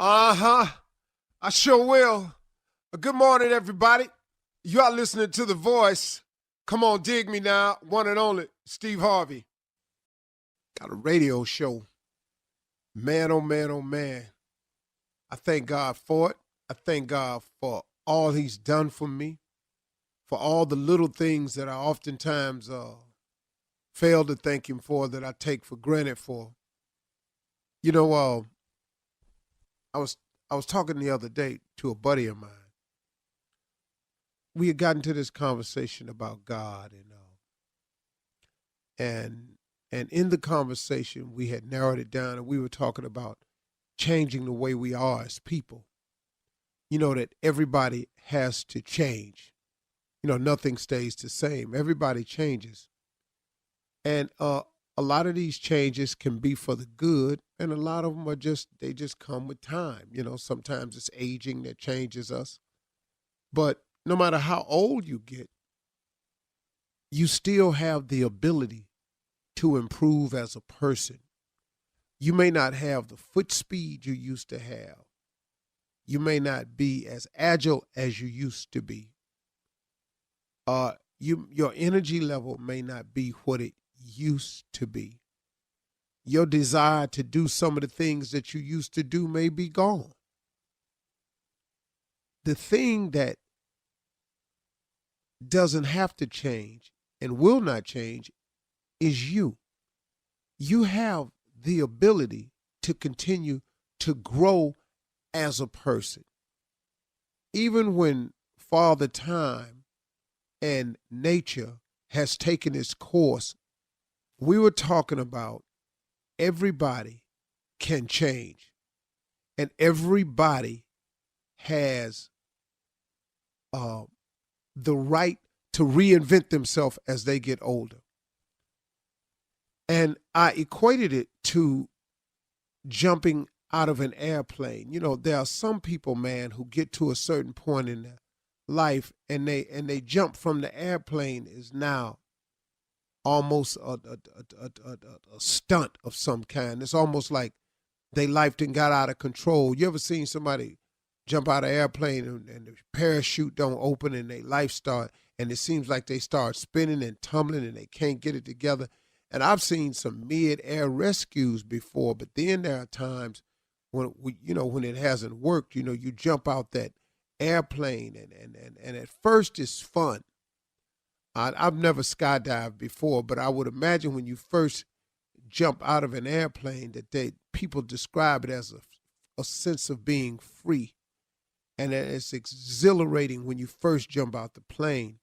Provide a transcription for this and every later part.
Uh-huh. I sure will. Good morning, everybody. You are listening to The Voice. Come on, dig me now. One and only, Steve Harvey. Got a radio show. Man, oh man, oh man. I thank God for it. I thank God for all he's done for me, for all the little things that I oftentimes fail to thank him for, that I take for granted for. You know, I was talking the other day to a buddy of mine. We had gotten to this conversation about God, and in the conversation we had narrowed it down, and we were talking about changing the way we are as people. You know, that everybody has to change. You know, nothing stays the same. Everybody changes, and a lot of these changes can be for the good, and a lot of them are just come with time. You know, sometimes it's aging that changes us, but no matter how old you get, you still have the ability to improve as a person. You may not have the foot speed you used to have. You may not be as agile as you used to be. Your energy level may not be what it used to be. Your desire to do some of the things that you used to do may be gone. The thing that doesn't have to change and will not change is you. You have the ability to continue to grow as a person. Even when Father Time and nature has taken its course, we were talking about everybody can change, and everybody has the right to reinvent themselves as they get older. And I equated it to jumping out of an airplane. You know, there are some people, man, who get to a certain point in their life and they jump from the airplane is now almost a stunt of some kind. It's almost like their life done got out of control. You ever seen somebody jump out of an airplane and the parachute don't open and their life start, and it seems like they start spinning and tumbling and they can't get it together? And I've seen some mid-air rescues before, but then there are times when when it hasn't worked. You know, you jump out that airplane and at first it's fun. I've never skydived before, but I would imagine when you first jump out of an airplane that people describe it as a sense of being free, and that it's exhilarating when you first jump out the plane.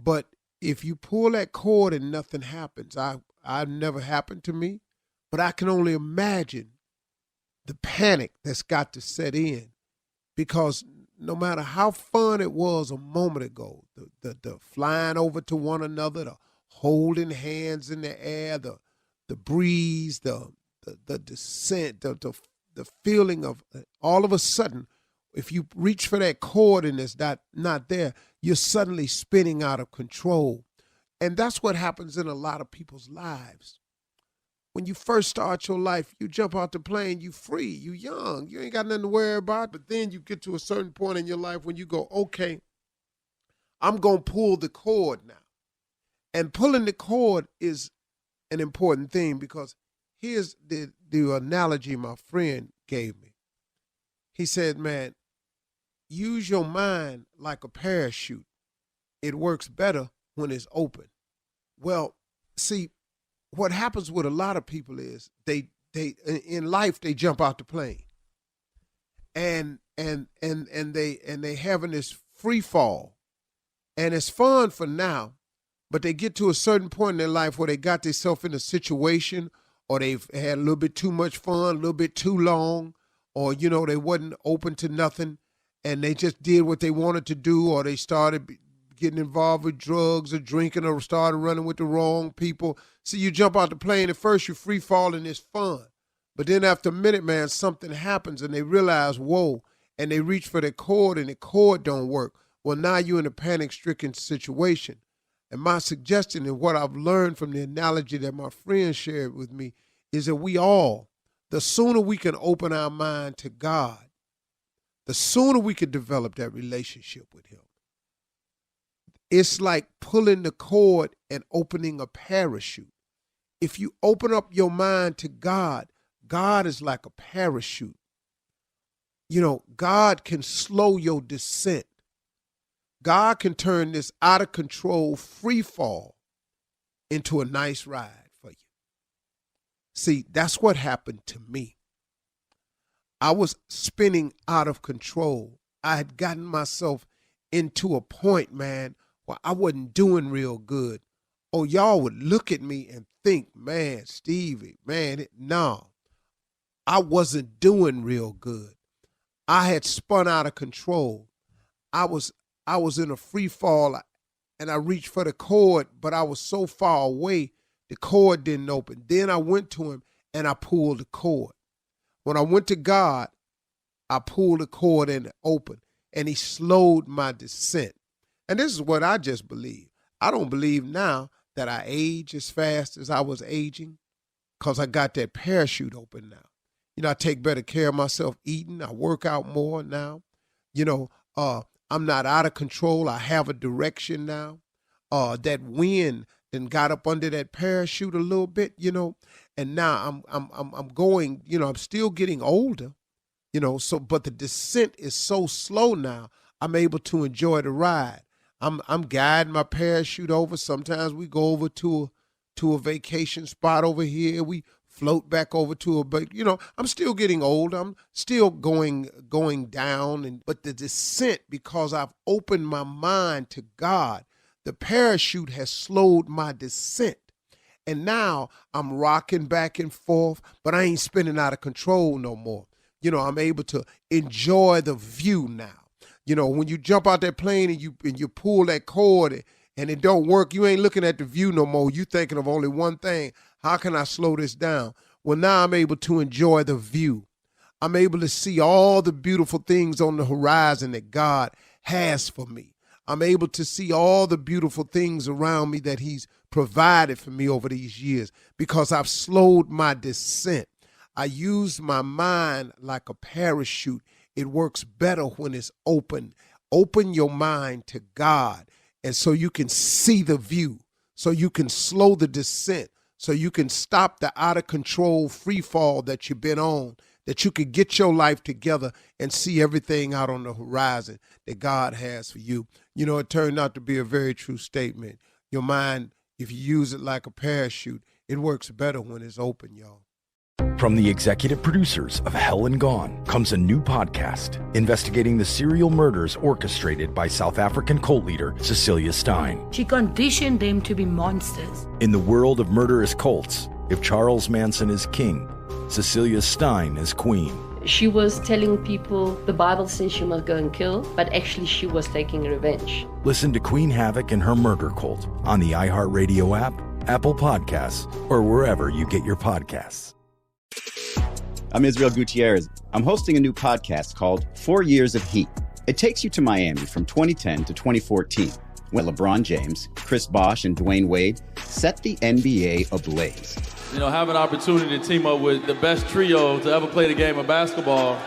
But if you pull that cord and nothing happens, I've never happened to me, but I can only imagine the panic that's got to set in, because no matter how fun it was a moment ago, the flying over to one another, the holding hands in the air, the breeze, the descent, the feeling of all of a sudden, if you reach for that cord and it's not there, you're suddenly spinning out of control. And that's what happens in a lot of people's lives. When you first start your life, you jump out the plane, you free, you young, you ain't got nothing to worry about. But then you get to a certain point in your life when you go, okay, I'm going to pull the cord now. And pulling the cord is an important thing, because here's the analogy my friend gave me. He said, man, use your mind like a parachute. It works better when it's open. Well, see, what happens with a lot of people is they in life they jump out the plane, and they having this free fall, and it's fun for now, but they get to a certain point in their life where they got themselves in a situation, or they've had a little bit too much fun, a little bit too long, or they wasn't open to nothing, and they just did what they wanted to do, or they started getting involved with drugs or drinking, or started running with the wrong people. See, you jump out the plane, at first you're free falling, it's fun. But then after a minute, man, something happens and they realize, whoa, and they reach for the cord and the cord don't work. Well, now you're in a panic-stricken situation. And my suggestion and what I've learned from the analogy that my friend shared with me is that we all the sooner we can open our mind to God, the sooner we can develop that relationship with him. It's like pulling the cord and opening a parachute. If you open up your mind to God, God is like a parachute. You know, God can slow your descent. God can turn this out of control free fall into a nice ride for you. See, that's what happened to me. I was spinning out of control. I had gotten myself into a point, man, where I wasn't doing real good. Oh, y'all would look at me and think, man, Stevie, man, no, I wasn't doing real good. I had spun out of control. I was in a free fall, and I reached for the cord, but I was so far away, the cord didn't open. Then I went to him and I pulled the cord. When I went to God, I pulled the cord and it opened, and he slowed my descent. And this is what I just believe. I don't believe now that I age as fast as I was aging because I got that parachute open now. You know, I take better care of myself eating. I work out more now. You know, I'm not out of control. I have a direction now. That wind then got up under that parachute a little bit, you know, and now I'm going, you know, I'm still getting older, you know, so, but the descent is so slow now, I'm able to enjoy the ride. I'm guiding my parachute over. Sometimes we go over to a vacation spot over here. We float back over to but you know, I'm still getting old. I'm still going down, but the descent, because I've opened my mind to God, the parachute has slowed my descent. And now I'm rocking back and forth, but I ain't spinning out of control no more. You know, I'm able to enjoy the view now. You know, when you jump out that plane and you pull that cord and it don't work, you ain't looking at the view no more. You thinking of only one thing. How can I slow this down? Well, now I'm able to enjoy the view. I'm able to see all the beautiful things on the horizon that God has for me. I'm able to see all the beautiful things around me that he's provided for me over these years because I've slowed my descent. I use my mind like a parachute. It works better when it's open. Open your mind to God, and so you can see the view, so you can slow the descent, so you can stop the out of control free fall that you've been on, that you could get your life together and see everything out on the horizon that God has for you. You know, it turned out to be a very true statement. Your mind, if you use it like a parachute, it works better when it's open, y'all. From the executive producers of Hell and Gone comes a new podcast investigating the serial murders orchestrated by South African cult leader Cecilia Stein. She conditioned them to be monsters. In the world of murderous cults, if Charles Manson is king, Cecilia Stein is queen. She was telling people the Bible says she must go and kill, but actually she was taking revenge. Listen to Queen Havoc and her murder cult on the iHeartRadio app, Apple Podcasts, or wherever you get your podcasts. I'm Israel Gutierrez. I'm hosting a new podcast called 4 Years of Heat. It takes you to Miami from 2010 to 2014, when LeBron James, Chris Bosh, and Dwayne Wade set the NBA ablaze. You know, have an opportunity to team up with the best trio to ever play the game of basketball.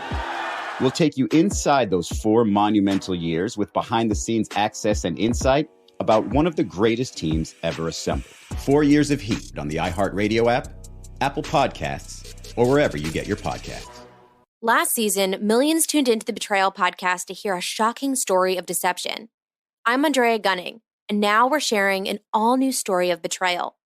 We'll take you inside those 4 monumental years with behind-the-scenes access and insight about one of the greatest teams ever assembled. 4 Years of Heat on the iHeartRadio app, Apple Podcasts, or wherever you get your podcasts. Last season, millions tuned into the Betrayal podcast to hear a shocking story of deception. I'm Andrea Gunning, and now we're sharing an all-new story of betrayal.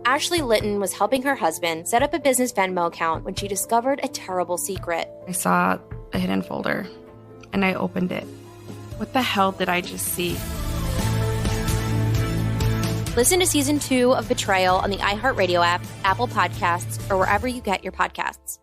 Ashley Litton was helping her husband set up a business Venmo account when she discovered a terrible secret. I saw a hidden folder, and I opened it. What the hell did I just see? Listen to Season 2 of Betrayal on the iHeartRadio app, Apple Podcasts, or wherever you get your podcasts.